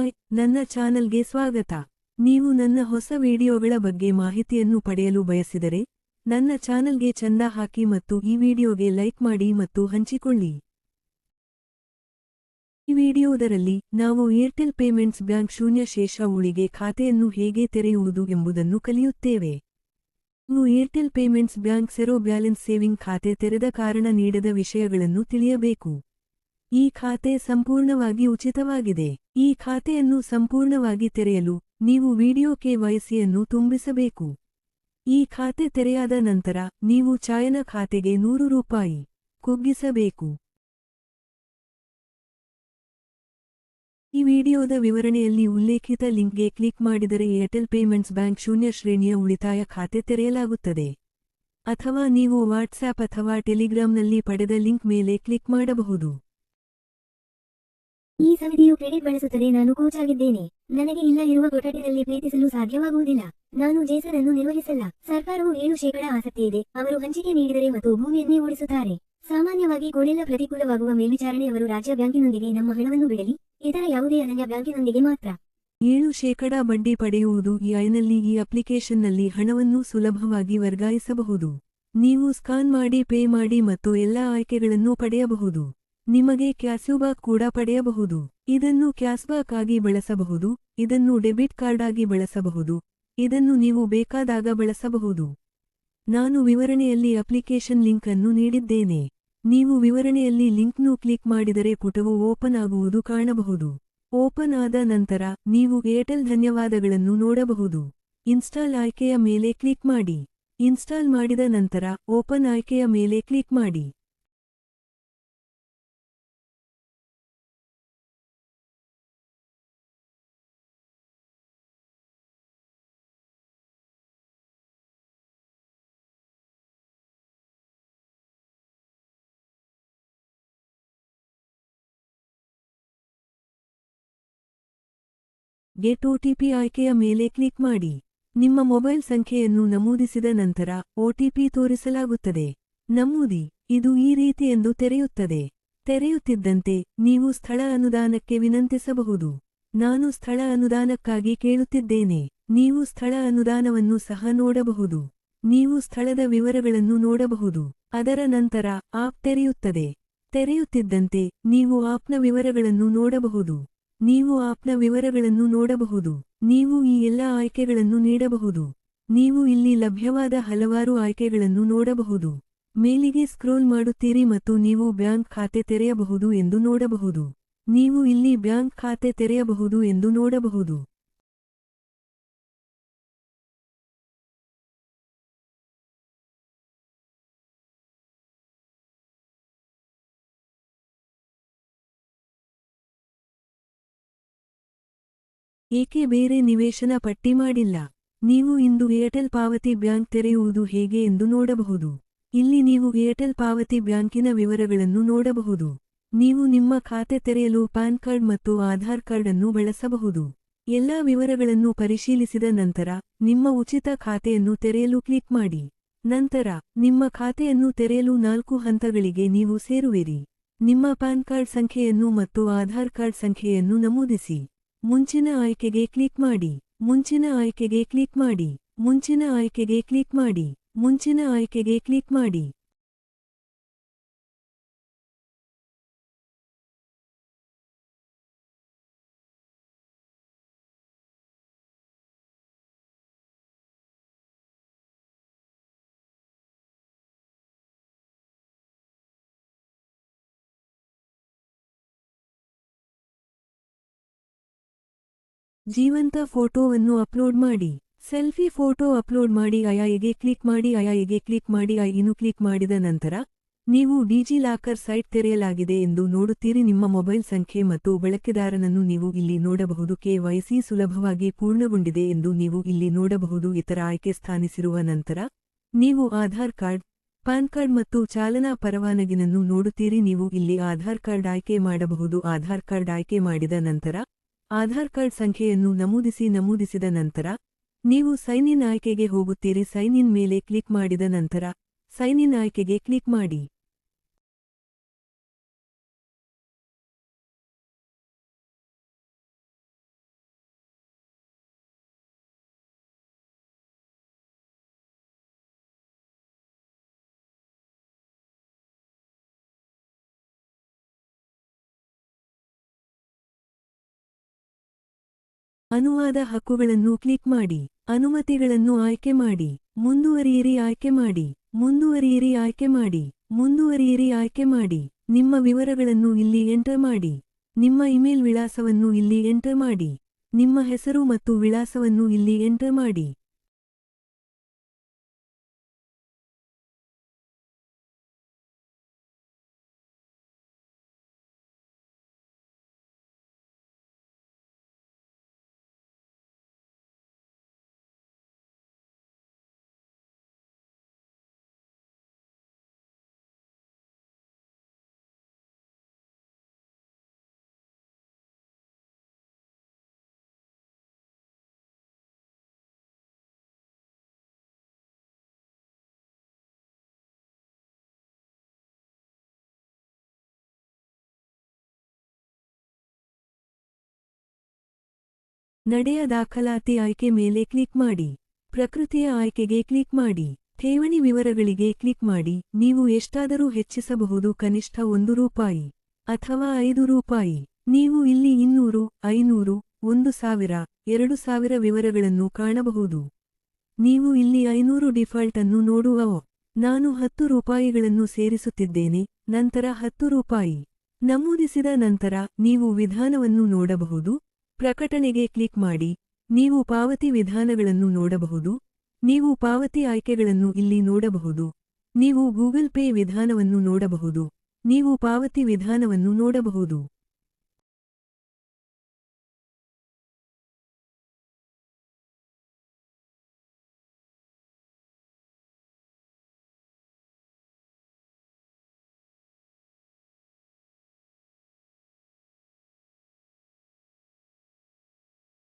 Hi, ನನ್ನ ಚಾನಲ್ಗೆ ಸ್ವಾಗತ. ನೀವು ನನ್ನ ಹೊಸ ವಿಡಿಯೋಗಳ ಬಗ್ಗೆ ಮಾಹಿತಿಯನ್ನು ಪಡೆಯಲು ಬಯಸಿದರೆ ನನ್ನ ಚಾನಲ್ಗೆ ಚಂದ ಹಾಕಿ ಮತ್ತು ಈ ವಿಡಿಯೋಗೆ ಲೈಕ್ ಮಾಡಿ ಮತ್ತು ಹಂಚಿಕೊಳ್ಳಿ. ಈ ವಿಡಿಯೋದರಲ್ಲಿ ನಾವು ಏರ್ಟೆಲ್ ಪೇಮೆಂಟ್ಸ್ ಬ್ಯಾಂಕ್ ಶೂನ್ಯ ಶೇಷ ಉಳಿಗೆ ಖಾತೆಯನ್ನು ಹೇಗೆ ತೆರೆಯುವುದು ಎಂಬುದನ್ನು ಕಲಿಯುತ್ತೇವೆ. ನೀವು Airtel payments bank zero balance saving ಖಾತೆ ತೆರೆದ ಕಾರಣ ನೀಡದ ವಿಷಯಗಳನ್ನು ತಿಳಿಯಬೇಕು. ಈ ಖಾತೆ ಸಂಪೂರ್ಣವಾಗಿ ಉಚಿತವಾಗಿದೆ. ಈ ಖಾತೆಯನ್ನು ಸಂಪೂರ್ಣವಾಗಿ ತೆರೆಯಲು ನೀವು ವಿಡಿಯೋ KYCಯನ್ನು ತುಂಬಿಸಬೇಕು. ಈ ಖಾತೆ ತೆರೆಯಾದ ನಂತರ ನೀವು ಚಾಯನ ಖಾತೆಗೆ ₹100 ಕುಗ್ಗಿಸಬೇಕು. ಈ ವಿಡಿಯೋದ ವಿವರಣೆಯಲ್ಲಿ ಉಲ್ಲೇಖಿತ ಲಿಂಕ್ಗೆ ಕ್ಲಿಕ್ ಮಾಡಿದರೆ ಏರ್ಟೆಲ್ ಪೇಮೆಂಟ್ಸ್ ಬ್ಯಾಂಕ್ ಶೂನ್ಯ ಶ್ರೇಣಿಯ ಉಳಿತಾಯ ಖಾತೆ ತೆರೆಯಲಾಗುತ್ತದೆ. ಅಥವಾ ನೀವು ವಾಟ್ಸ್ಆಪ್ ಅಥವಾ ಟೆಲಿಗ್ರಾಂನಲ್ಲಿ ಪಡೆದ ಲಿಂಕ್ ಮೇಲೆ ಕ್ಲಿಕ್ ಮಾಡಬಹುದು. ಈ ಸಮಿತಿಯು ಕ್ರೆಡಿಟ್ ಬಳಸುತ್ತದೆ. ನಾನು ಕೋಚ್ ಆಗಿದ್ದೇನೆ. ನನಗೆ ಇಲ್ಲ ಇರುವ ಕೊಠಡಿಯಲ್ಲಿ ಪ್ರೀತಿಸಲು ಸಾಧ್ಯವಾಗುವುದಿಲ್ಲ. ನಾನು ಜೇಸನ್ ಅನ್ನು ನಿರ್ವಹಿಸಲ್ಲ. ಸರ್ಕಾರವು 7% ಆಸಕ್ತಿ ಇದೆ. ಅವರು ಹಂಚಿಕೆ ನೀಡಿದರೆ ಮತ್ತು ಭೂಮಿಯನ್ನೇ ಓಡಿಸುತ್ತಾರೆ. ಸಾಮಾನ್ಯವಾಗಿ ಗೋಡೆಲ್ಲ ಪ್ರತಿಕೂಲವಾಗುವ ಮೇಲ್ವಿಚಾರಣೆ. ಅವರು ರಾಜ್ಯ ಬ್ಯಾಂಕಿನೊಂದಿಗೆ ನಮ್ಮ ಹಣವನ್ನು ಬಿಡಲಿ, ಇತರ ಯಾವುದೇ ಅನನ್ಯ ಬ್ಯಾಂಕಿನೊಂದಿಗೆ ಮಾತ್ರ. 7% ಬಡ್ಡಿ ಪಡೆಯುವುದು. ಈ ಐನಲ್ಲಿ ಈ ಅಪ್ಲಿಕೇಶನ್ನಲ್ಲಿ ಹಣವನ್ನು ಸುಲಭವಾಗಿ ವರ್ಗಾಯಿಸಬಹುದು. ನೀವು ಸ್ಕಾನ್ ಮಾಡಿ ಪೇ ಮಾಡಿ ಮತ್ತು ಎಲ್ಲ ಆಯ್ಕೆಗಳನ್ನು ಪಡೆಯಬಹುದು. ನಿಮಗೆ ಕ್ಯಾಶ್ಬ್ಯಾಕ್ ಕೂಡ ಪಡೆಯಬಹುದು. ಇದನ್ನು ಕ್ಯಾಶ್ಬ್ಯಾಕ್ ಆಗಿ ಬಳಸಬಹುದು, ಇದನ್ನು ಡೆಬಿಟ್ ಕಾರ್ಡ್ ಆಗಿ ಬಳಸಬಹುದು, ಇದನ್ನು ನೀವು ಬೇಕಾದಾಗ ಬಳಸಬಹುದು. ನಾನು ವಿವರಣೆಯಲ್ಲಿ ಅಪ್ಲಿಕೇಶನ್ ಲಿಂಕ್ ಅನ್ನು ನೀಡಿದ್ದೇನೆ. ನೀವು ವಿವರಣೆಯಲ್ಲಿ ಲಿಂಕ್ನು ಕ್ಲಿಕ್ ಮಾಡಿದರೆ ಪುಟವು ಓಪನ್ ಆಗುವುದು ಕಾಣಬಹುದು. ಓಪನ್ ಆದ ನಂತರ ನೀವು ಏರ್ಟೆಲ್ ಧನ್ಯವಾದಗಳನ್ನು ನೋಡಬಹುದು. ಇನ್ಸ್ಟಾಲ್ ಆಯ್ಕೆಯ ಮೇಲೆ ಕ್ಲಿಕ್ ಮಾಡಿ. ಇನ್ಸ್ಟಾಲ್ ಮಾಡಿದ ನಂತರ ಓಪನ್ ಆಯ್ಕೆಯ ಮೇಲೆ ಕ್ಲಿಕ್ ಮಾಡಿ. ಗೆಟ್ OTP ಆಯ್ಕೆಯ ಮೇಲೆ ಕ್ಲಿಕ್ ಮಾಡಿ. ನಿಮ್ಮ ಮೊಬೈಲ್ ಸಂಖ್ಯೆಯನ್ನು ನಮೂದಿಸಿದ ನಂತರ OTP ತೋರಿಸಲಾಗುತ್ತದೆ. ನಮೂದಿ. ಇದು ಈ ರೀತಿ ಎಂದು ತೆರೆಯುತ್ತದೆ. ತೆರೆಯುತ್ತಿದ್ದಂತೆ ನೀವು ಸ್ಥಳ ಅನುದಾನಕ್ಕೆ ವಿನಂತಿಸಬಹುದು. ನಾನು ಸ್ಥಳ ಅನುದಾನಕ್ಕಾಗಿ ಕೇಳುತ್ತಿದ್ದೇನೆ. ನೀವು ಸ್ಥಳ ಅನುದಾನವನ್ನು ಸಹ ನೋಡಬಹುದು. ನೀವು ಸ್ಥಳದ ವಿವರಗಳನ್ನು ನೋಡಬಹುದು. ಅದರ ನಂತರ ಆಪ್ ತೆರೆಯುತ್ತದೆ. ತೆರೆಯುತ್ತಿದ್ದಂತೆ ನೀವು ಆಪ್ನ ವಿವರಗಳನ್ನು ನೋಡಬಹುದು. ನೀವು ಆಪ್ನ ವಿವರಗಳನ್ನು ನೋಡಬಹುದು. ನೀವು ಈ ಎಲ್ಲ ಆಯ್ಕೆಗಳನ್ನು ನೀಡಬಹುದು. ನೀವು ಇಲ್ಲಿ ಲಭ್ಯವಾದ ಹಲವಾರು ಆಯ್ಕೆಗಳನ್ನು ನೋಡಬಹುದು. ಮೇಲಿಗೆ ಸ್ಕ್ರೋಲ್ ಮಾಡುತ್ತೀರಿ ಮತ್ತು ನೀವು ಬ್ಯಾಂಕ್ ಖಾತೆ ತೆರೆಯಬಹುದು ಎಂದು ನೋಡಬಹುದು. ನೀವು ಇಲ್ಲಿ ಬ್ಯಾಂಕ್ ಖಾತೆ ತೆರೆಯಬಹುದು ಎಂದು ನೋಡಬಹುದು. ಏಕೆ ಬೇರೆ ನಿವೇಶನ ಪಟ್ಟಿ ಮಾಡಿಲ್ಲ? ನೀವು ಇಂದು ಏರ್ಟೆಲ್ ಪಾವತಿ ಬ್ಯಾಂಕ್ ತೆರೆಯುವುದು ಹೇಗೆ ಎಂದು ನೋಡಬಹುದು. ಇಲ್ಲಿ ನೀವು ಏರ್ಟೆಲ್ ಪಾವತಿ ಬ್ಯಾಂಕಿನ ವಿವರಗಳನ್ನು ನೋಡಬಹುದು. ನೀವು ನಿಮ್ಮ ಖಾತೆ ತೆರೆಯಲು ಪ್ಯಾನ್ ಕಾರ್ಡ್ ಮತ್ತು ಆಧಾರ್ ಕಾರ್ಡ್ ಅನ್ನು ಬಳಸಬಹುದು. ಎಲ್ಲಾ ವಿವರಗಳನ್ನು ಪರಿಶೀಲಿಸಿದ ನಂತರ ನಿಮ್ಮ ಉಚಿತ ಖಾತೆಯನ್ನು ತೆರೆಯಲು ಕ್ಲಿಕ್ ಮಾಡಿ. ನಂತರ ನಿಮ್ಮ ಖಾತೆಯನ್ನು ತೆರೆಯಲು 4 ಹಂತಗಳಿಗೆ ನೀವು ಸೇರುವಿರಿ. ನಿಮ್ಮ ಪ್ಯಾನ್ ಕಾರ್ಡ್ ಸಂಖ್ಯೆಯನ್ನು ಮತ್ತು ಆಧಾರ್ ಕಾರ್ಡ್ ಸಂಖ್ಯೆಯನ್ನು ನಮೂದಿಸಿ. ಮುಂಚಿನ ಆಯ್ಕೆಗೆ ಕ್ಲಿಕ್ ಮಾಡಿ. ಮುಂಚಿನ ಆಯ್ಕೆಗೆ ಕ್ಲಿಕ್ ಮಾಡಿ. ಮುಂಚಿನ ಆಯ್ಕೆಗೆ ಕ್ಲಿಕ್ ಮಾಡಿ. ಮುಂಚಿನ ಆಯ್ಕೆಗೆ ಕ್ಲಿಕ್ ಮಾಡಿ. ಜೀವಂತ ಫೋಟೋವನ್ನು ಅಪ್ಲೋಡ್ ಮಾಡಿ. ಸೆಲ್ಫಿ ಫೋಟೋ ಅಪ್ಲೋಡ್ ಮಾಡಿ. ಐಗೆ ಕ್ಲಿಕ್ ಮಾಡಿ. ಐಗೆ ಕ್ಲಿಕ್ ಮಾಡಿ. ಇನ್ನು ಕ್ಲಿಕ್ ಮಾಡಿದ ನಂತರ ನೀವು ಡಿಜಿಲಾಕರ್ ಸೈಟ್ ತೆರೆಯಲಾಗಿದೆ ಎಂದು ನೋಡುತ್ತೀರಿ. ನಿಮ್ಮ ಮೊಬೈಲ್ ಸಂಖ್ಯೆ ಮತ್ತು ಬಳಕೆದಾರನನ್ನು ನೀವು ಇಲ್ಲಿ ನೋಡಬಹುದು. KYC ಸುಲಭವಾಗಿ ಪೂರ್ಣಗೊಂಡಿದೆ ಎಂದು ನೀವು ಇಲ್ಲಿ ನೋಡಬಹುದು. ಇತರ ಆಯ್ಕೆ ಸ್ಥಾನಿಸಿರುವ ನಂತರ ನೀವು ಆಧಾರ್ ಕಾರ್ಡ್, ಪ್ಯಾನ್ ಕಾರ್ಡ್ ಮತ್ತು ಚಾಲನಾ ಪರವಾನಗಿನನ್ನು ನೋಡುತ್ತೀರಿ. ನೀವು ಇಲ್ಲಿ ಆಧಾರ್ ಕಾರ್ಡ್ ಆಯ್ಕೆ ಮಾಡಬಹುದು. ಆಧಾರ್ ಕಾರ್ಡ್ ಆಯ್ಕೆ ಮಾಡಿದ ನಂತರ ಆಧಾರ್ ಕಾರ್ಡ್ ಸಂಖ್ಯೆಯನ್ನು ನಮೂದಿಸಿದ ನಂತರ ನೀವು ಸೈನ್ ಇನ್ ಆಯ್ಕೆಗೆ ಹೋಗುತ್ತೀರಿ. ಸೈನ್ ಇನ್ ಮೇಲೆ ಕ್ಲಿಕ್ ಮಾಡಿದ ನಂತರ ಸೈನ್ ಇನ್ ಆಯ್ಕೆಗೆ ಕ್ಲಿಕ್ ಮಾಡಿ. ಅನುವಾದ ಹಕ್ಕುಗಳನ್ನು ಕ್ಲಿಕ್ ಮಾಡಿ. ಅನುಮತಿಗಳನ್ನು ಆಯ್ಕೆ ಮಾಡಿ. ಮುಂದುವರಿಯಿರಿ ಆಯ್ಕೆ ಮಾಡಿ. ಮುಂದುವರಿಯಿರಿ ಆಯ್ಕೆ ಮಾಡಿ. ಮುಂದುವರಿಯಿರಿ ಆಯ್ಕೆ ಮಾಡಿ. ನಿಮ್ಮ ವಿವರಗಳನ್ನು ಇಲ್ಲಿ ಎಂಟರ್ ಮಾಡಿ. ನಿಮ್ಮ ಇಮೇಲ್ ವಿಳಾಸವನ್ನು ಇಲ್ಲಿ ಎಂಟರ್ ಮಾಡಿ. ನಿಮ್ಮ ಹೆಸರು ಮತ್ತು ವಿಳಾಸವನ್ನು ಇಲ್ಲಿ ಎಂಟರ್ ಮಾಡಿ. ನಡೆಯ ದಾಖಲಾತಿ ಆಯ್ಕೆ ಮೇಲೆ ಕ್ಲಿಕ್ ಮಾಡಿ. ಪ್ರಕೃತಿಯ ಆಯ್ಕೆಗೆ ಕ್ಲಿಕ್ ಮಾಡಿ. ಠೇವಣಿ ವಿವರಗಳಿಗೆ ಕ್ಲಿಕ್ ಮಾಡಿ. ನೀವು ಎಷ್ಟಾದರೂ ಹೆಚ್ಚಿಸಬಹುದು, ಕನಿಷ್ಠ ₹1 ಅಥವಾ ₹5. ನೀವು ಇಲ್ಲಿ 200, 500, 1000, 2000 ವಿವರಗಳನ್ನು ಕಾಣಬಹುದು. ನೀವು ಇಲ್ಲಿ 500 ಡಿಫಾಲ್ಟ್ ಅನ್ನು ನೋಡುವೋ. ನಾನು ₹10 ಸೇರಿಸುತ್ತಿದ್ದೇನೆ, ನಂತರ ₹10 ನಮೂದಿಸಿದ ನಂತರ ನೀವು ವಿಧಾನವನ್ನು ನೋಡಬಹುದು. ಪ್ರಕಟಣೆಗೆ ಕ್ಲಿಕ್ ಮಾಡಿ. ನೀವು ಪಾವತಿ ವಿಧಾನಗಳನ್ನು ನೋಡಬಹುದು. ನೀವು ಪಾವತಿ ಆಯ್ಕೆಗಳನ್ನು ಇಲ್ಲಿ ನೋಡಬಹುದು. ನೀವು ಗೂಗಲ್ ಪೇ ವಿಧಾನವನ್ನು ನೋಡಬಹುದು. ನೀವು ಪಾವತಿ ವಿಧಾನವನ್ನು ನೋಡಬಹುದು.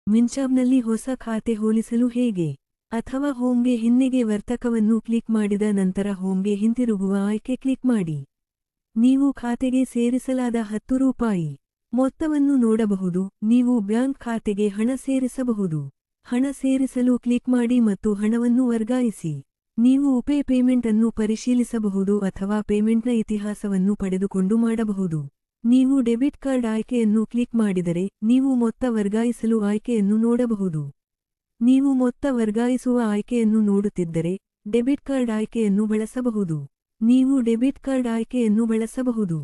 ಮಿಂಚಾಬ್ನಲ್ಲಿ ಹೊಸ ಖಾತೆ ಹೋಲಿಸಲು ಹೇಗೆ? ಅಥವಾ ಹೋಮ್ಗೆ ಹಿನ್ನೆಗೆ ವರ್ತಕವನ್ನು ಕ್ಲಿಕ್ ಮಾಡಿದ ನಂತರ ಹೋಮ್ಗೆ ಹಿಂತಿರುಗುವ ಆಯ್ಕೆ ಕ್ಲಿಕ್ ಮಾಡಿ. ನೀವು ಖಾತೆಗೆ ಸೇರಿಸಲಾದ ₹10 ಮೊತ್ತವನ್ನು ನೋಡಬಹುದು. ನೀವು ಬ್ಯಾಂಕ್ ಖಾತೆಗೆ ಹಣ ಸೇರಿಸಬಹುದು. ಹಣ ಸೇರಿಸಲು ಕ್ಲಿಕ್ ಮಾಡಿ ಮತ್ತು ಹಣವನ್ನು ವರ್ಗಾಯಿಸಿ. ನೀವು ಉಪೇ ಪೇಮೆಂಟ್ ಅನ್ನು ಪರಿಶೀಲಿಸಬಹುದು ಅಥವಾ ಪೇಮೆಂಟ್ನ ಇತಿಹಾಸವನ್ನು ಪಡೆದುಕೊಂಡು ಮಾಡಬಹುದು. ನೀವು ಡೆಬಿಟ್ ಕಾರ್ಡ್ ಆಯ್ಕೆಯನ್ನು ಕ್ಲಿಕ್ ಮಾಡಿದರೆ ನೀವು ಮೊತ್ತ ವರ್ಗಾಯಿಸಲು ಆಯ್ಕೆಯನ್ನು ನೋಡಬಹುದು. ನೀವು ಮೊತ್ತ ವರ್ಗಾಯಿಸುವ ಆಯ್ಕೆಯನ್ನು ನೋಡುತ್ತಿದ್ದರೆ ಡೆಬಿಟ್ ಕಾರ್ಡ್ ಆಯ್ಕೆಯನ್ನು ಬಳಸಬಹುದು. ನೀವು ಡೆಬಿಟ್ ಕಾರ್ಡ್ ಆಯ್ಕೆಯನ್ನು ಬಳಸಬಹುದು.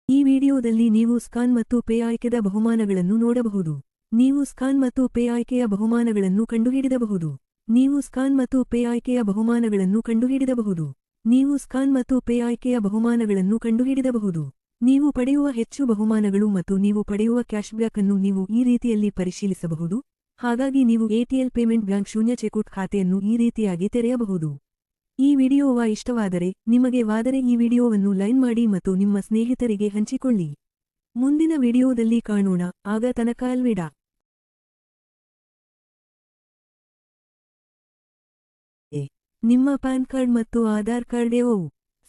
ಈ ವಿಡಿಯೋದಲ್ಲಿ ನೀವು ಸ್ಕಾನ್ ಮತ್ತು ಪೇ ಆಯ್ಕೆದ ಬಹುಮಾನಗಳನ್ನು ನೋಡಬಹುದು. ನೀವು ಸ್ಕಾನ್ ಮತ್ತು ಪೇ ಆಯ್ಕೆಯ ಬಹುಮಾನಗಳನ್ನು ಕಂಡುಹಿಡಿಯಬಹುದು. ನೀವು ಸ್ಕಾನ್ ಮತ್ತು ಪೇ ಆಯ್ಕೆಯ ಬಹುಮಾನಗಳನ್ನು ಕಂಡುಹಿಡಿಯಬಹುದು. ನೀವು ಸ್ಕಾನ್ ಮತ್ತು ಪೇ ಆಯ್ಕೆಯ ಬಹುಮಾನಗಳನ್ನು ಕಂಡುಹಿಡಿಯಬಹುದು. ನೀವು ಪಡೆಯುವ ಹೆಚ್ಚು ಬಹುಮಾನಗಳು ಮತ್ತು ನೀವು ಪಡೆಯುವ ಕ್ಯಾಶ್ಬ್ಯಾಕ್ ಅನ್ನು ನೀವು ಈ ರೀತಿಯಲ್ಲಿ ಪರಿಶೀಲಿಸಬಹುದು. ಹಾಗಾಗಿ ನೀವು ಏರ್ಟೆಲ್ ಪೇಮೆಂಟ್ ಬ್ಯಾಂಕ್ ಶೂನ್ಯ ಚೆಕ್ಔಟ್ ಖಾತೆಯನ್ನು ಈ ರೀತಿಯಾಗಿ ತೆರೆಯಬಹುದು. ಈ ವಿಡಿಯೋವ ಇಷ್ಟವಾದರೆ ನಿಮಗೆ ವಾದರೆ ಈ ವಿಡಿಯೋವನ್ನು ಲೈಕ್ ಮಾಡಿ ಮತ್ತು ನಿಮ್ಮ ಸ್ನೇಹಿತರಿಗೆ ಹಂಚಿಕೊಳ್ಳಿ. ಮುಂದಿನ ವಿಡಿಯೋದಲ್ಲಿ ಕಾಣೋಣ. ಆಗ ತನಕ ಅಲ್ವಿಡಾ. ನಿಮ್ಮ ಪ್ಯಾನ್ ಕಾರ್ಡ್ ಮತ್ತು ಆಧಾರ್ ಕಾರ್ಡ್ ಇವು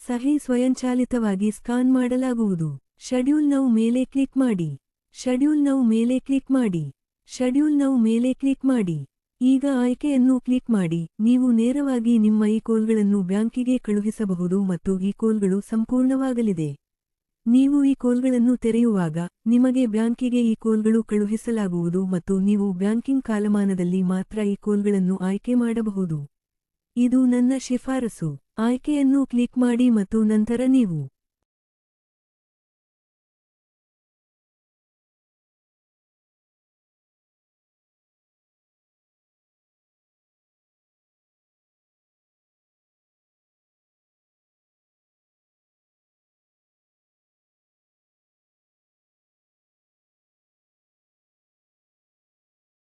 ಸಹಿ ಸ್ವಯಂಚಾಲಿತವಾಗಿ ಸ್ಕಾನ್ ಮಾಡಲಾಗುವುದು. ಶೆಡ್ಯೂಲ್ ನೌ ಮೇಲೆ ಕ್ಲಿಕ್ ಮಾಡಿ. ಶೆಡ್ಯೂಲ್ ನೌ ಮೇಲೆ ಕ್ಲಿಕ್ ಮಾಡಿ. ಶೆಡ್ಯೂಲ್ ನೌ ಮೇಲೆ ಕ್ಲಿಕ್ ಮಾಡಿ. ಈಗ ಆಯ್ಕೆಯನ್ನು ಕ್ಲಿಕ್ ಮಾಡಿ. ನೀವು ನೇರವಾಗಿ ನಿಮ್ಮ ಇ-ಕೋಲ್ಗಳನ್ನು ಬ್ಯಾಂಕಿಗೆ ಕಳುಹಿಸಬಹುದು ಮತ್ತು ಇ-ಕೋಲ್ಗಳು ಸಂಪೂರ್ಣವಾಗಲಿದೆ. ನೀವು ಇ-ಕೋಲ್ಗಳನ್ನು ತೆರೆಯುವಾಗ ನಿಮಗೆ ಬ್ಯಾಂಕಿಗೆ ಇ-ಕೋಲ್ಗಳು ಕಳುಹಿಸಲಾಗುವುದು ಮತ್ತು ನೀವು ಬ್ಯಾಂಕಿಂಗ್ ಕಾಲಮಾನದಲ್ಲಿ ಮಾತ್ರ ಇ-ಕೋಲ್ಗಳನ್ನು ಆಯ್ಕೆ ಮಾಡಬಹುದು. ಇದು ನನ್ನ ಶಿಫಾರಸು. ಆಯ್ಕೆಯನ್ನು ಕ್ಲಿಕ್ ಮಾಡಿ ಮತ್ತು ನಂತರ ನೀವು